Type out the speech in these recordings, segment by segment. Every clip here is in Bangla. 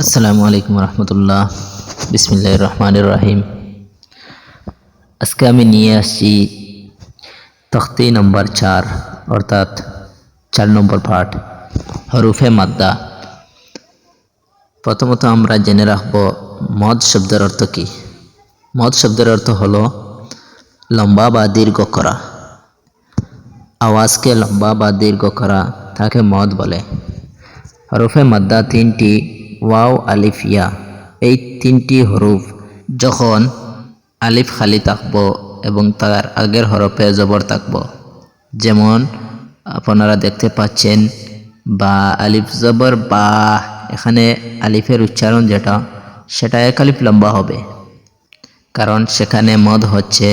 আসসালামু আলাইকুম রহমতুল্লাহ। বিসমিল্লাহির রহমানির রহিম। আজকে আমি নিয়ে আসছি তখতি নম্বর 4 অর্থাৎ 4 নম্বর পার্ট হরুফে মাদ্দা। প্রথমত আমরা জেনে রাখব মদ শব্দের অর্থ কী। মদ শব্দের অর্থ হলো লম্বা বা দীর্ঘ করা। আওয়াজকে লম্বা বা দীর্ঘ করা তাকে মদ বলে। হরফে মাদ্দা 3টি, ওয়াও আলিফ ইয়া। এই 3টি হরুফ যখন আলিফ খালি থাকব এবং তার আগের হরফে জবর থাকব, যেমন আপনারা দেখতে পাচ্ছেন বা আলিফ জবর বা, এখানে আলিফের উচ্চারণ যেটা সেটা এক আলিফ লম্বা হবে, কারণ সেখানে মদ হচ্ছে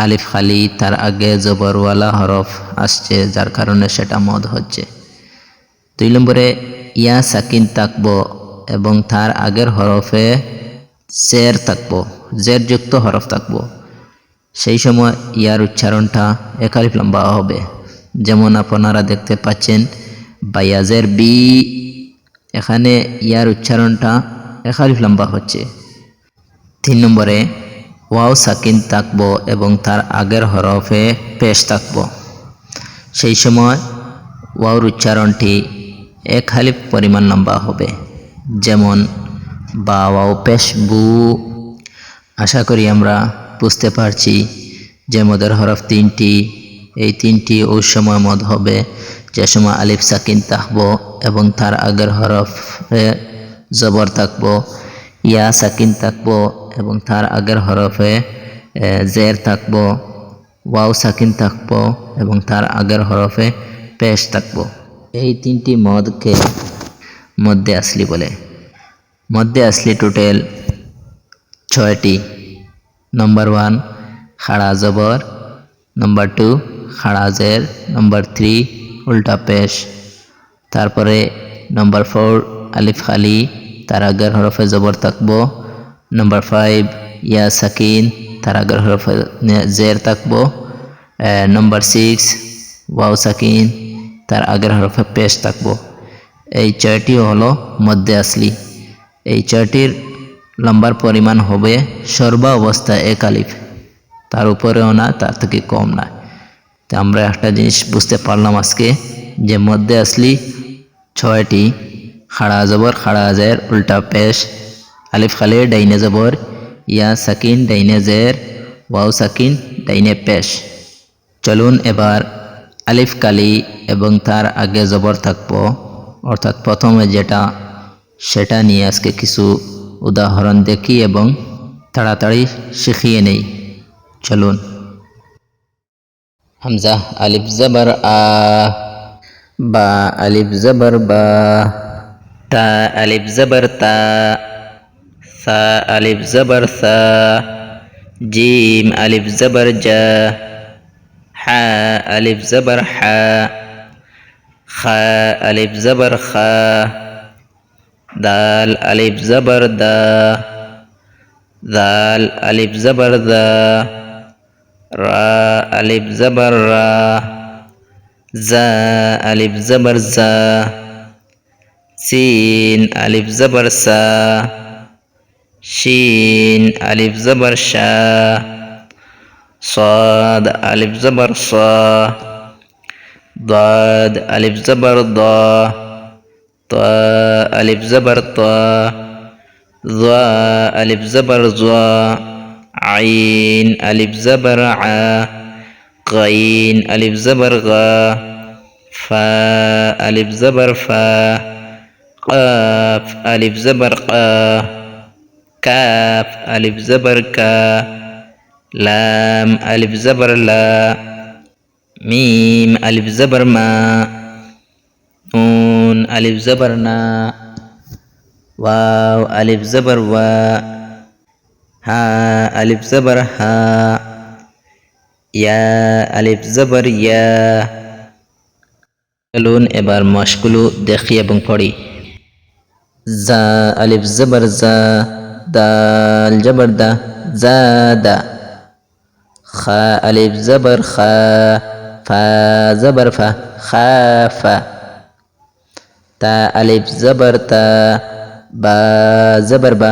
আলিফ খালি, তার আগে জবরওয়ালা হরফ আসছে, যার কারণে সেটা মদ হচ্ছে। 2 নম্বরে ইয়া সাকিন থাকব এবং তার আগের হরফে জের থাকব, জের যুক্ত হরফ থাকব। সেই সময় ইয়ার উচ্চারণটা এক আলিফ লম্বা হবে, যেমন আপনারা দেখতে পাচ্ছেন বায়াজের বি, এখানে ইয়ার উচ্চারণটা এক আলিফ লম্বা হচ্ছে। 3 নম্বরে ওয়াও সাকিন থাকব এবং তার আগের হরফে পেশ থাকব। সেই সময় ওয়াওর উচ্চারণটি এক আলিফ পরিমাণ লম্বা হবে, যেমন বা ওয়াও পেশ বু। আশা করি আমরা বুঝতে পারছি যে মদের হরফ 3টি। এই 3টি ওই সময় মদ হবে যে সময় আলিফ সাকিন থাকব এবং তার আগের হরফে জবর থাকব, ইয়া সাকিন থাকব এবং তার আগের হরফে জের থাকব, ওয়াও সাকিন থাকব এবং তার আগের হরফে পেশ থাকব। এই 3টি মদকে মধ্যে আসলি বলে। মধ্যে আসলি টোটাল 6টি। নম্বর 1 খাড়া জবর, নম্বর 2 খাড়া জের, নম্বর 3 উল্টা পেশ, তারপরে নম্বর 4 আলিফ খালি, তার আগের হরফে জবর থাকব, নম্বর 5 ইয়া সাকিন, তার আগের হরফে জের থাকব, নম্বর 6 ওয়াও সাকিন, তার আগের হরফে পেশ থাকব। এই 6টি হলো মধ্যে আসলি। এই 6টির লম্বার পরিমাণ হবে সর্বা অবস্থায় এক আলিফ, তার উপরেও না তার থেকে কম না। তো আমরা একটা জিনিস বুঝতে পারলাম আজকে, যে মধ্যে আসলি 6টি, খাড়া জবর, খাড়া জের, উল্টা পেশ, আলিফ খালি ডাইনে জবর, ইয়া সাকিন ডাইনে জের, ওয়াও সাকিন ডাইনে পেশ। চলুন এবার আলিফ কালি এবং তার আগে জবর থাকব অর্থাৎ প্রথমে যেটা, সেটা নিয়ে আজকে কিছু উদাহরণ দেখি এবং তাড়াতাড়ি শিখিয়ে নেই। চলুন। হামজা আলিফ জবর আ, বা আলিফ জবর বা, তা আলিফ জবর তা, সা আলিফ জবর সা, জিম আলিফ জবর জা, হা আলিফ জবর হা, খা আলিফ জবর খা, দাল আলিফ জবর দা, দাল আলিফ জবর দা, রা আলিফ জবর রা, জা আলিফ জবর জা, সিন আলিফ জবর সা, শিন আলিফ জবর শা, صاد ألف زبر صا، ضاد ألف زبر ضا، طاء ألف زبر طا، ظا ألف زبر ظا، عين ألف زبر عا، غين ألف زبر غا، فا ألف زبر فا، قاف ألف زبر قا، كاف ألف زبر كا، لام ألف زبر لا، ميم ألف زبر ما، نون ألف زبر نا، واو ألف زبر وا، ها ألف زبر ها، يا ألف زبر يا। চলুন এবার মশগুলো দেখি এবং পড়ি। জা আলিফ জবর জা, দাল জবর দা, জাদা। খা আলিফ জবর খা, ফা জবর ফা, খাফা। তা আলিফ জবর তা, বা জবর বা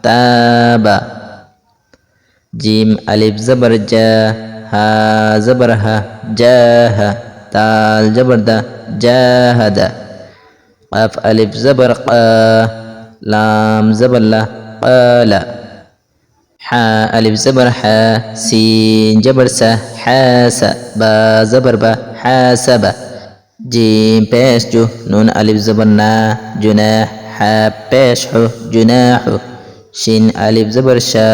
তাবা জিম আলিফ জবর জা হা জবর হা জাহা দাল জবর দা জাহাদা قاف ألف زبر قا لام زبر لا قال حا ألف زبر حا سين جبر سا حاس با زبر با حاسب جيم بيش جو نون ألف زبر نا جناح حا بيش حو جناح شين ألف زبر شا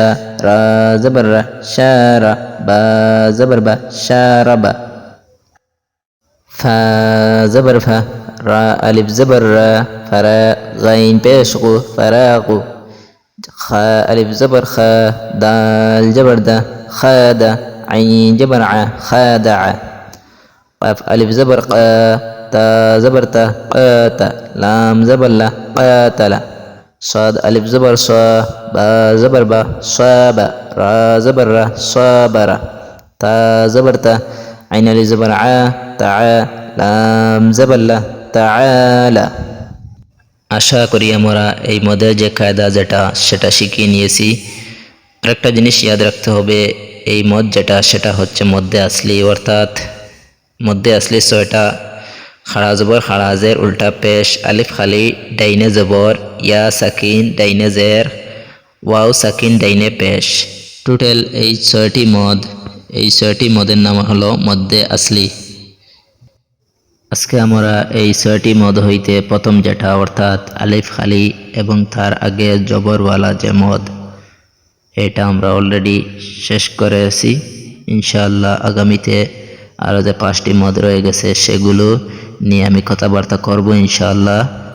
را زبر را شارة با زبر با شارب فا زبر فا را ألف زبر را فرا غين بيش غو فراغو خا ألف زبر خا دال جبر دا خادا عين جبر ع خادع قاف ألف زبر قا تا زبر تا قاتا لام زبر لا قاتل صاد ألف زبر صا با زبر با صابا را زبر را صابر تا زبر تا عين ألف زبر ع تع لام زبر لا تعالى আশা করি আমরা এই মদের যে কায়দা যেটা সেটা শিখিয়ে নিয়েছি। আরেকটা জিনিস ইয়াদ রাখতে হবে, এই মদ যেটা সেটা হচ্ছে মধ্যে আসলি, অর্থাৎ মধ্যে আসলি ছয়টা খাড়া জবর খাড়া জের উল্টা পেশ আলিফ খালি ডাইনে জবর ইয়া সাকিন ডাইনে জের ওয়াও সাকিন ডাইনে পেশ। টোটাল এই ছয়টি মদের নাম হলো মধ্যে আসলি। আজকে আমরা এই ছয়টি মদ হইতে প্রথম যেটা অর্থাৎ আলিফ খালি এবং তার আগে জবরওয়ালা যে মদ, এটা আমরা অলরেডি শেষ করেছি। ইনশাআল্লাহ আগামীতে আরও যে 5টি মদ রয়ে গেছে সেগুলো নিয়ে আমি কথাবার্তা করব ইনশাআল্লাহ।